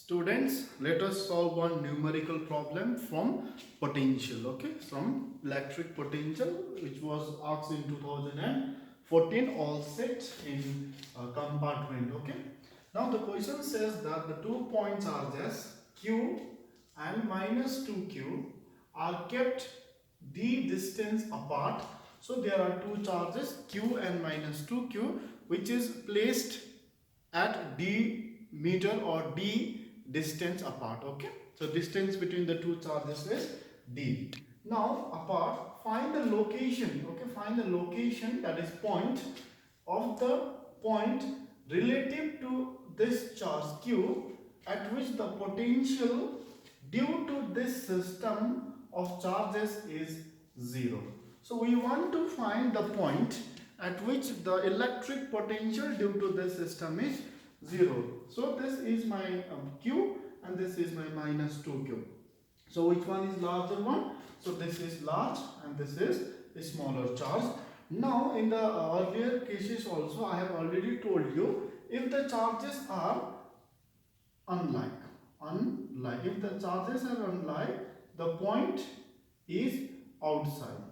Students, let us solve one numerical problem from potential, okay, from electric potential, which was asked in 2014, all set in compartment, okay. Now the question says that the 2 point charges q and minus 2q are kept d distance apart. So there are two charges q and minus 2q, which is placed at d meter or d distance apart, okay. So distance between the two charges is d. Now apart, find the location, okay, find the location, that is point, of the point relative to this charge q at which the potential due to this system of charges is 0. So we want to find the point at which the electric potential due to this system is 0. So this is my q and this is my minus 2q. So which one is larger one? So this is large and this is a smaller charge. Now in the earlier cases also I have already told you, if the charges are unlike, if the charges are unlike, the point is outside,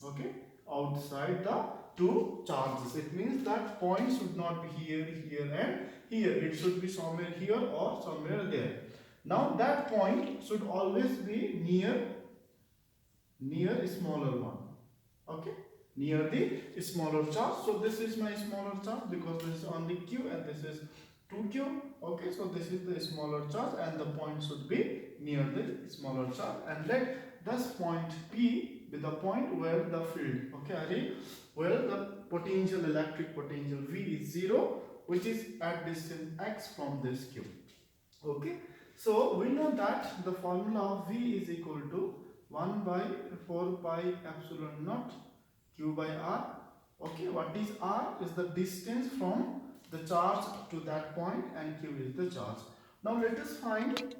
okay, outside the two charges. It means that point should not be here, here and here. It should be somewhere here or somewhere there. Now that point should always be near a smaller one, okay, near the smaller charge. So this is my smaller charge because this is only q and this is 2q, okay. So this is the smaller charge and the point should be near the smaller charge, and let this point P be the point where the field, okay, where the potential, electric potential V is 0, which is at distance x from this q, okay. So we know that the formula of V is equal to 1 by 4 pi epsilon naught q by r, okay. What is r? Is the distance from the charge to that point, and q is the charge. Now let us find,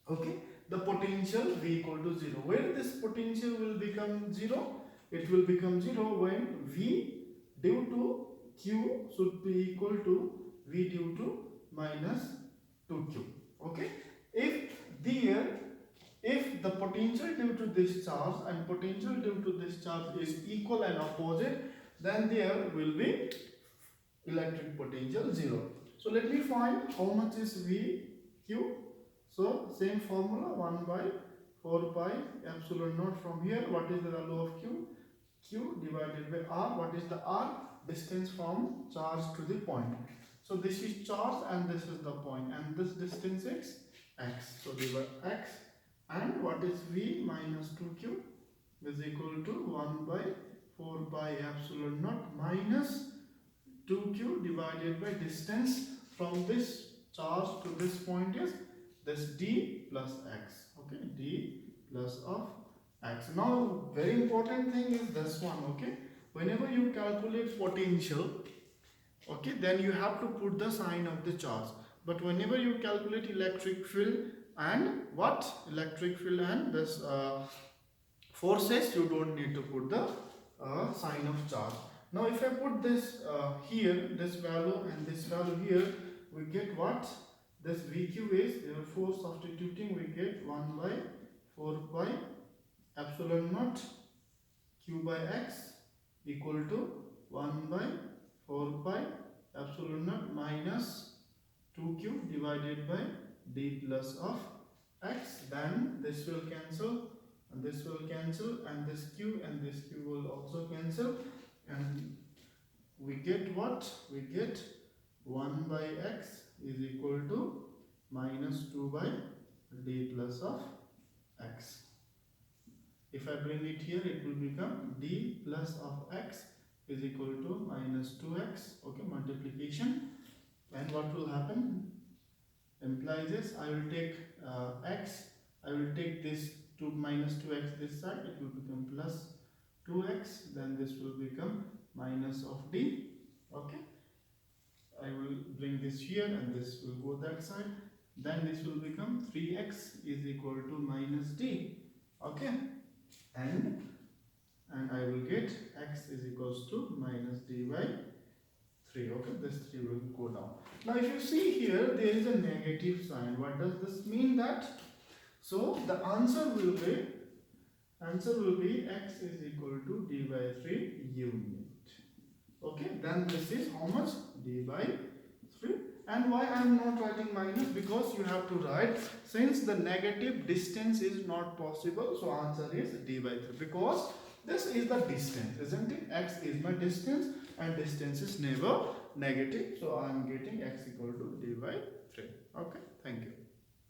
okay, the potential V equal to 0. Where this potential will become 0? It will become 0 when V due to q should be equal to V due to minus 2q, okay. If the potential due to this charge and potential due to this charge is equal and opposite, then there will be electric potential 0. So let me find how much is V q. So same formula, 1 by 4 pi epsilon naught. From here, what is the value of q? Q divided by r. What is the r? Distance from charge to the point. So this is charge and this is the point, and this distance is x. So divide x, and what is V minus 2q is equal to 1 by 4 pi epsilon naught minus 2q divided by distance from this charge to this point is this d plus x, okay, d plus of x. Now very important thing is this one, okay. Whenever you calculate potential, okay, then you have to put the sign of the charge. But whenever you calculate electric field and electric field and this forces, you don't need to put the sign of charge. Now if I put this here, this value and this value here, we get what? This VQ is, therefore substituting we get 1 by 4 pi epsilon naught q by x equal to 1 by 4 pi epsilon naught minus 2q divided by d plus of x. Then this will cancel and this will cancel, and this q will also cancel, and we get what? We get 1 by x is equal to minus 2 by d plus of x. If I bring it here, it will become d plus of x is equal to minus 2x, okay, multiplication. And what will happen? Implies this, I will take x, I will take this 2 minus 2x this side, it will become plus 2x, then this will become minus of d, okay. I will bring this here and this will go that side, then this will become 3x is equal to minus d, okay. And I will get x is equals to minus d by 3. Okay, this 3 will go down. Now if you see here, there is a negative sign. What does this mean? That so the answer will be x is equal to d by 3 unit. Okay, then this is how much? D by 3. And why I am not writing minus? Because you have to write, since the negative distance is not possible, so answer is d by 3, because this is the distance, isn't it? X is my distance and distance is never negative, so I am getting x equal to d by 3. Okay, thank you.